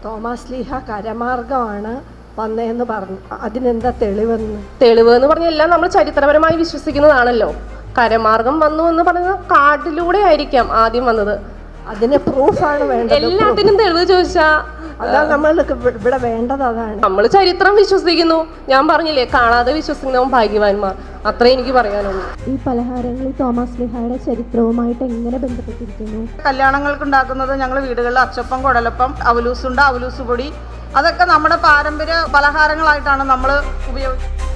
തോമാശ്ലീഹ കരമാർഗമാണ് വന്നതെന്ന് പറഞ്ഞു. അതിനെന്താ തെളിവ് എന്ന് പറഞ്ഞാൽ എല്ലാം നമ്മൾ ചരിത്രപരമായി വിശ്വസിക്കുന്നതാണല്ലോ. കരമാർഗം വന്നു എന്ന് പറയുന്നത് കാട്ടിലൂടെ ആയിരിക്കാം ആദ്യം വന്നത്. അതിന് പ്രൂഫാണ് വേണ്ടത്. എല്ലാത്തിനും തെളിവ് ചോദിച്ചാ അതാണ് നമ്മൾക്ക് ഇവിടെ വേണ്ടത്. അതാണ് നമ്മൾ ചരിത്രം വിശ്വസിക്കുന്നു. ഞാൻ പറഞ്ഞില്ലേ, കാണാതെ വിശ്വസിക്കുന്നവൻ ഭാഗ്യവാന്മാർ. അത്രേ എനിക്ക് പറയാനുള്ളൂ. ഈ പലഹാരങ്ങൾ ഈ തോമാശ്ലീഹയുടെ ചരിത്രവുമായിട്ട് എങ്ങനെ ബന്ധപ്പെട്ടിരിക്കുന്നു? കല്യാണങ്ങൾക്ക് ഉണ്ടാക്കുന്നത് ഞങ്ങൾ വീടുകളിൽ അച്ചപ്പം, കുടലപ്പം, അവലൂസുണ്ട, അവലൂസ് പൊടി, അതൊക്കെ നമ്മുടെ പാരമ്പര്യ പലഹാരങ്ങളായിട്ടാണ് നമ്മൾ ഉപയോഗിക്കുന്നത്.